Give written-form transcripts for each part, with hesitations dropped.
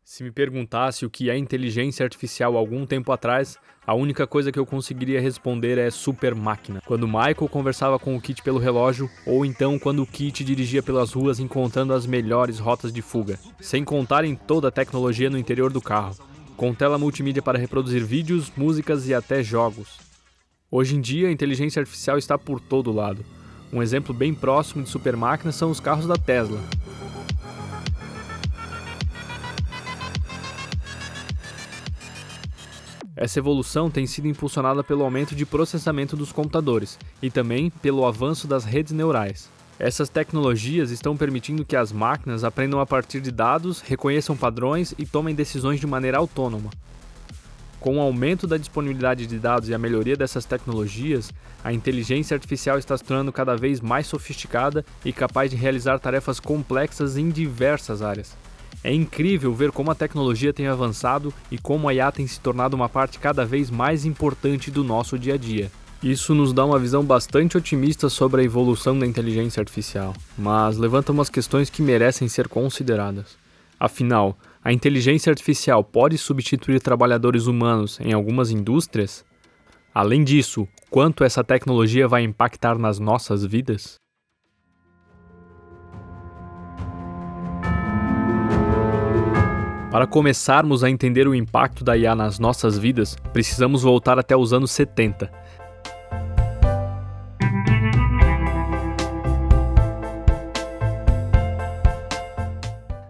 Se me perguntasse o que é inteligência artificial algum tempo atrás, a única coisa que eu conseguiria responder é super máquina. Quando Michael conversava com o Kit pelo relógio, ou então quando o Kit dirigia pelas ruas encontrando as melhores rotas de fuga. Sem contar em toda a tecnologia no interior do carro, com tela multimídia para reproduzir vídeos, músicas e até jogos. Hoje em dia, a inteligência artificial está por todo lado. Um exemplo bem próximo de super máquinas são os carros da Tesla. Essa evolução tem sido impulsionada pelo aumento de processamento dos computadores e também pelo avanço das redes neurais. Essas tecnologias estão permitindo que as máquinas aprendam a partir de dados, reconheçam padrões e tomem decisões de maneira autônoma. Com o aumento da disponibilidade de dados e a melhoria dessas tecnologias, a inteligência artificial está se tornando cada vez mais sofisticada e capaz de realizar tarefas complexas em diversas áreas. É incrível ver como a tecnologia tem avançado e como a IA tem se tornado uma parte cada vez mais importante do nosso dia a dia. Isso nos dá uma visão bastante otimista sobre a evolução da inteligência artificial, mas levanta umas questões que merecem ser consideradas. Afinal, a inteligência artificial pode substituir trabalhadores humanos em algumas indústrias? Além disso, quanto essa tecnologia vai impactar nas nossas vidas? Para começarmos a entender o impacto da IA nas nossas vidas, precisamos voltar até os anos 70.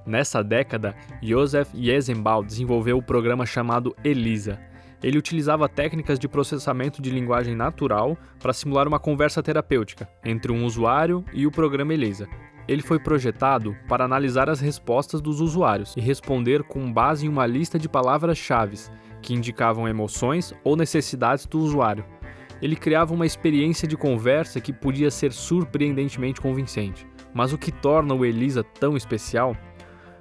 Nessa década, Joseph Weizenbaum desenvolveu o programa chamado ELIZA. Ele utilizava técnicas de processamento de linguagem natural para simular uma conversa terapêutica entre um usuário e o programa ELIZA. Ele foi projetado para analisar as respostas dos usuários e responder com base em uma lista de palavras-chave que indicavam emoções ou necessidades do usuário. Ele criava uma experiência de conversa que podia ser surpreendentemente convincente. Mas o que torna o ELIZA tão especial?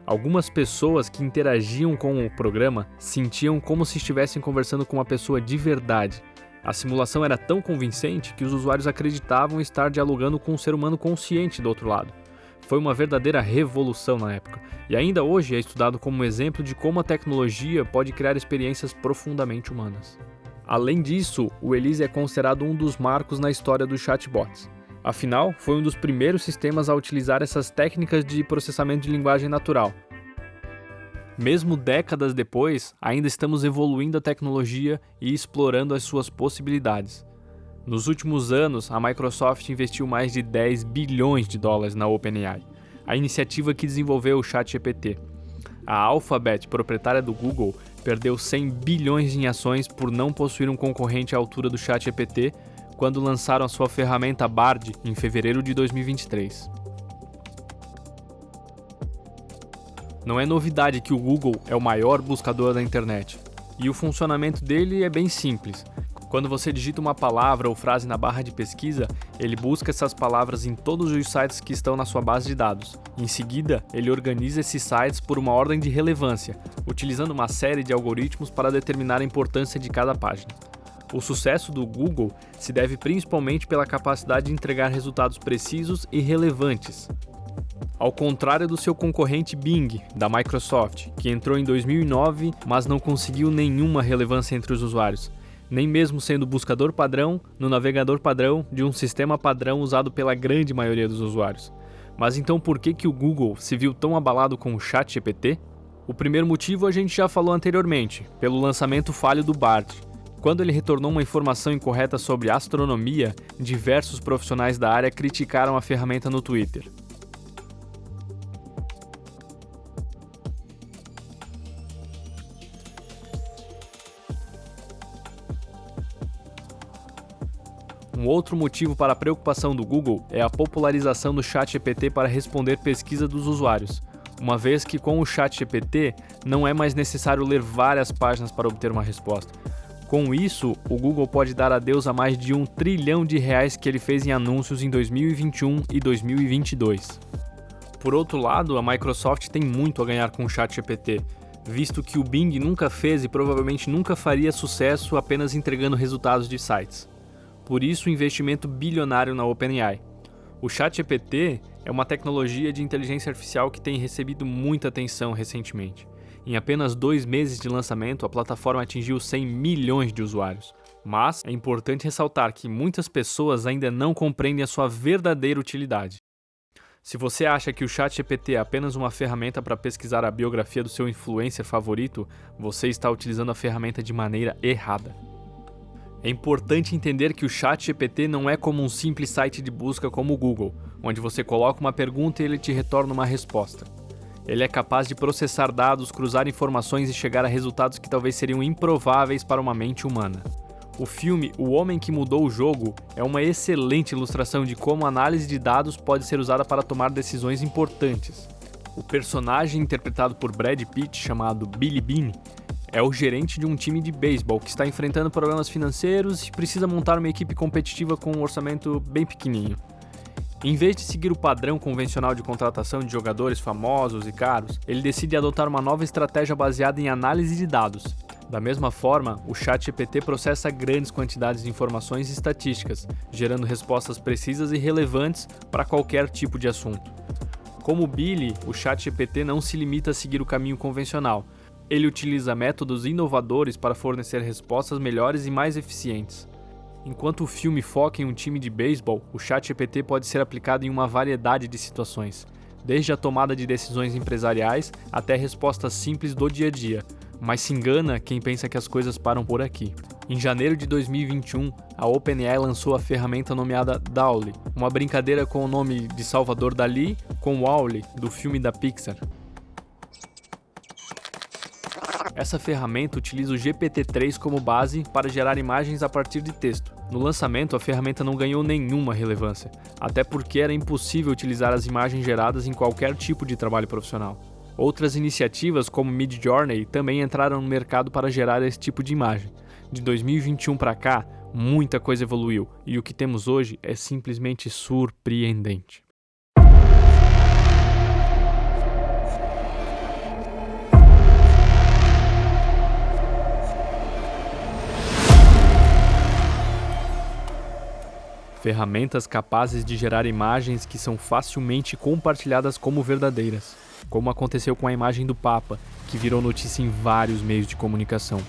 Algumas pessoas que interagiam com o programa sentiam como se estivessem conversando com uma pessoa de verdade. A simulação era tão convincente que os usuários acreditavam estar dialogando com um ser humano consciente do outro lado. Foi uma verdadeira revolução na época, e ainda hoje é estudado como um exemplo de como a tecnologia pode criar experiências profundamente humanas. Além disso, o ELIZA é considerado um dos marcos na história dos chatbots. Afinal, foi um dos primeiros sistemas a utilizar essas técnicas de processamento de linguagem natural. Mesmo décadas depois, ainda estamos evoluindo a tecnologia e explorando as suas possibilidades. Nos últimos anos, a Microsoft investiu mais de 10 bilhões de dólares na OpenAI, a iniciativa que desenvolveu o ChatGPT. A Alphabet, proprietária do Google, perdeu 100 bilhões em ações por não possuir um concorrente à altura do ChatGPT quando lançaram a sua ferramenta Bard em fevereiro de 2023. Não é novidade que o Google é o maior buscador da internet, e o funcionamento dele é bem simples. Quando você digita uma palavra ou frase na barra de pesquisa, ele busca essas palavras em todos os sites que estão na sua base de dados. Em seguida, ele organiza esses sites por uma ordem de relevância, utilizando uma série de algoritmos para determinar a importância de cada página. O sucesso do Google se deve principalmente pela capacidade de entregar resultados precisos e relevantes. Ao contrário do seu concorrente Bing, da Microsoft, que entrou em 2009, mas não conseguiu nenhuma relevância entre os usuários, nem mesmo sendo buscador padrão no navegador padrão de um sistema padrão usado pela grande maioria dos usuários. Mas então por que o Google se viu tão abalado com o ChatGPT? O primeiro motivo a gente já falou anteriormente, pelo lançamento falho do Bard. Quando ele retornou uma informação incorreta sobre astronomia, diversos profissionais da área criticaram a ferramenta no Twitter. Um outro motivo para a preocupação do Google é a popularização do ChatGPT para responder pesquisa dos usuários, uma vez que com o ChatGPT não é mais necessário ler várias páginas para obter uma resposta. Com isso, o Google pode dar adeus a mais de R$1 trilhão que ele fez em anúncios em 2021 e 2022. Por outro lado, a Microsoft tem muito a ganhar com o ChatGPT, visto que o Bing nunca fez e provavelmente nunca faria sucesso apenas entregando resultados de sites. Por isso, o investimento bilionário na OpenAI. O ChatGPT é uma tecnologia de inteligência artificial que tem recebido muita atenção recentemente. Em apenas 2 meses de lançamento, a plataforma atingiu 100 milhões de usuários. Mas é importante ressaltar que muitas pessoas ainda não compreendem a sua verdadeira utilidade. Se você acha que o ChatGPT é apenas uma ferramenta para pesquisar a biografia do seu influencer favorito, você está utilizando a ferramenta de maneira errada. É importante entender que o ChatGPT não é como um simples site de busca como o Google, onde você coloca uma pergunta e ele te retorna uma resposta. Ele é capaz de processar dados, cruzar informações e chegar a resultados que talvez seriam improváveis para uma mente humana. O filme O Homem que Mudou o Jogo é uma excelente ilustração de como a análise de dados pode ser usada para tomar decisões importantes. O personagem interpretado por Brad Pitt, chamado Billy Beane, é o gerente de um time de beisebol que está enfrentando problemas financeiros e precisa montar uma equipe competitiva com um orçamento bem pequenininho. Em vez de seguir o padrão convencional de contratação de jogadores famosos e caros, ele decide adotar uma nova estratégia baseada em análise de dados. Da mesma forma, o ChatGPT processa grandes quantidades de informações e estatísticas, gerando respostas precisas e relevantes para qualquer tipo de assunto. Como o Billy, o ChatGPT não se limita a seguir o caminho convencional. Ele utiliza métodos inovadores para fornecer respostas melhores e mais eficientes. Enquanto o filme foca em um time de beisebol, o ChatGPT pode ser aplicado em uma variedade de situações, desde a tomada de decisões empresariais até respostas simples do dia a dia. Mas se engana quem pensa que as coisas param por aqui. Em janeiro de 2021, a OpenAI lançou a ferramenta nomeada DALL-E, uma brincadeira com o nome de Salvador Dalí com Wall-E, do filme da Pixar. Essa ferramenta utiliza o GPT-3 como base para gerar imagens a partir de texto. No lançamento, a ferramenta não ganhou nenhuma relevância, até porque era impossível utilizar as imagens geradas em qualquer tipo de trabalho profissional. Outras iniciativas, como Midjourney, também entraram no mercado para gerar esse tipo de imagem. De 2021 para cá, muita coisa evoluiu, e o que temos hoje é simplesmente surpreendente. Ferramentas capazes de gerar imagens que são facilmente compartilhadas como verdadeiras, como aconteceu com a imagem do Papa, que virou notícia em vários meios de comunicação.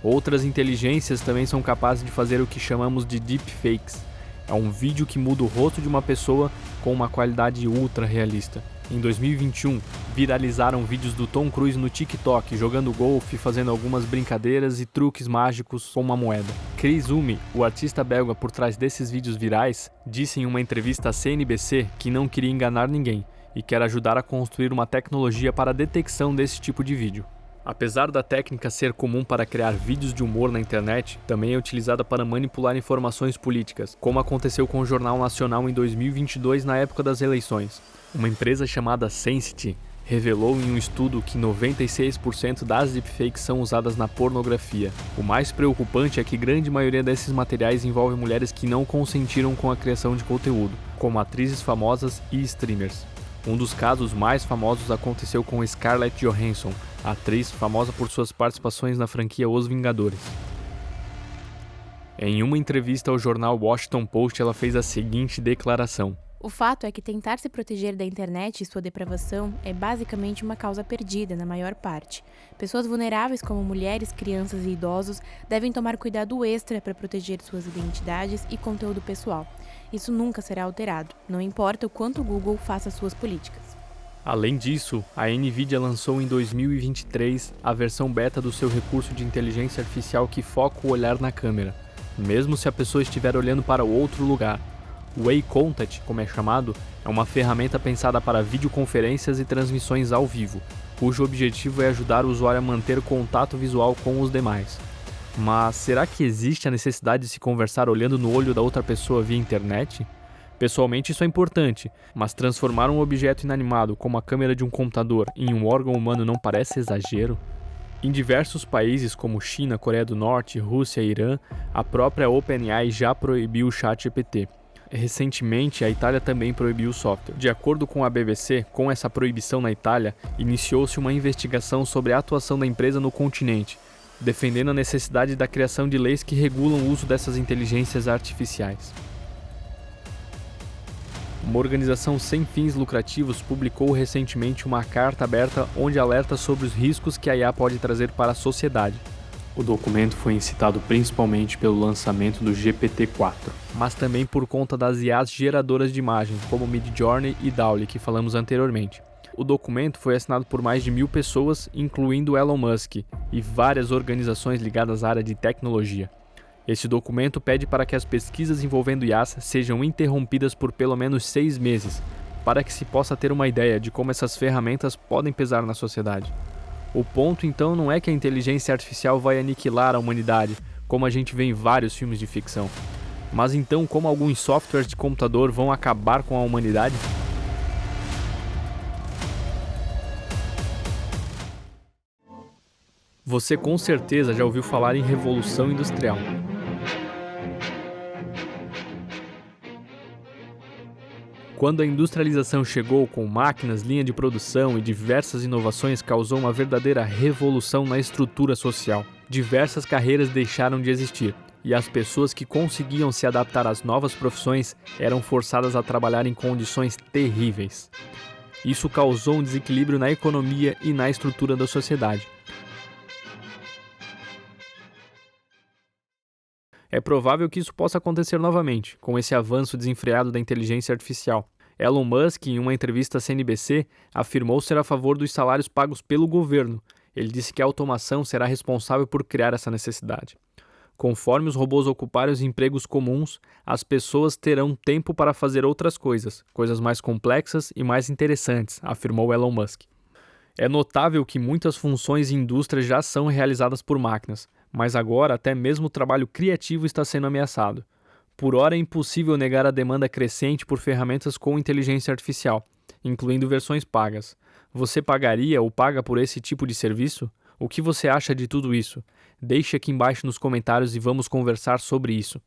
Outras inteligências também são capazes de fazer o que chamamos de deepfakes. É um vídeo que muda o rosto de uma pessoa com uma qualidade ultra realista. Em 2021, viralizaram vídeos do Tom Cruise no TikTok jogando golfe, fazendo algumas brincadeiras e truques mágicos com uma moeda. Chris Ume, o artista belga por trás desses vídeos virais, disse em uma entrevista à CNBC que não queria enganar ninguém e quer ajudar a construir uma tecnologia para a detecção desse tipo de vídeo. Apesar da técnica ser comum para criar vídeos de humor na internet, também é utilizada para manipular informações políticas, como aconteceu com o Jornal Nacional em 2022 na época das eleições. Uma empresa chamada Sensity revelou em um estudo que 96% das deepfakes são usadas na pornografia. O mais preocupante é que grande maioria desses materiais envolve mulheres que não consentiram com a criação de conteúdo, como atrizes famosas e streamers. Um dos casos mais famosos aconteceu com Scarlett Johansson, atriz famosa por suas participações na franquia Os Vingadores. Em uma entrevista ao jornal Washington Post, ela fez a seguinte declaração: "O fato é que tentar se proteger da internet e sua depravação é basicamente uma causa perdida, na maior parte. Pessoas vulneráveis como mulheres, crianças e idosos devem tomar cuidado extra para proteger suas identidades e conteúdo pessoal. Isso nunca será alterado, não importa o quanto o Google faça suas políticas." Além disso, a NVIDIA lançou em 2023 a versão beta do seu recurso de inteligência artificial que foca o olhar na câmera, mesmo se a pessoa estiver olhando para outro lugar. O Eye Contact, como é chamado, é uma ferramenta pensada para videoconferências e transmissões ao vivo, cujo objetivo é ajudar o usuário a manter contato visual com os demais. Mas será que existe a necessidade de se conversar olhando no olho da outra pessoa via internet? Pessoalmente isso é importante, mas transformar um objeto inanimado como a câmera de um computador em um órgão humano não parece exagero? Em diversos países como China, Coreia do Norte, Rússia e Irã, a própria OpenAI já proibiu o ChatGPT. Recentemente, a Itália também proibiu o software. De acordo com a BBC, com essa proibição na Itália, iniciou-se uma investigação sobre a atuação da empresa no continente, defendendo a necessidade da criação de leis que regulam o uso dessas inteligências artificiais. Uma organização sem fins lucrativos publicou recentemente uma carta aberta onde alerta sobre os riscos que a IA pode trazer para a sociedade. O documento foi incitado principalmente pelo lançamento do GPT-4, mas também por conta das IAs geradoras de imagem, como Midjourney e DALL-E, que falamos anteriormente. O documento foi assinado por mais de 1.000 pessoas, incluindo Elon Musk, e várias organizações ligadas à área de tecnologia. Esse documento pede para que as pesquisas envolvendo IAs sejam interrompidas por pelo menos 6 meses, para que se possa ter uma ideia de como essas ferramentas podem pesar na sociedade. O ponto então não é que a inteligência artificial vai aniquilar a humanidade, como a gente vê em vários filmes de ficção, mas então como alguns softwares de computador vão acabar com a humanidade? Você com certeza já ouviu falar em Revolução Industrial. Quando a industrialização chegou com máquinas, linha de produção e diversas inovações, causou uma verdadeira revolução na estrutura social. Diversas carreiras deixaram de existir, e as pessoas que conseguiam se adaptar às novas profissões eram forçadas a trabalhar em condições terríveis. Isso causou um desequilíbrio na economia e na estrutura da sociedade. É provável que isso possa acontecer novamente, com esse avanço desenfreado da inteligência artificial. Elon Musk, em uma entrevista à CNBC, afirmou ser a favor dos salários pagos pelo governo. Ele disse que a automação será responsável por criar essa necessidade. Conforme os robôs ocuparem os empregos comuns, as pessoas terão tempo para fazer outras coisas mais complexas e mais interessantes, afirmou Elon Musk. É notável que muitas funções e indústrias já são realizadas por máquinas, mas agora até mesmo o trabalho criativo está sendo ameaçado. Por ora é impossível negar a demanda crescente por ferramentas com inteligência artificial, incluindo versões pagas. Você pagaria ou paga por esse tipo de serviço? O que você acha de tudo isso? Deixe aqui embaixo nos comentários e vamos conversar sobre isso.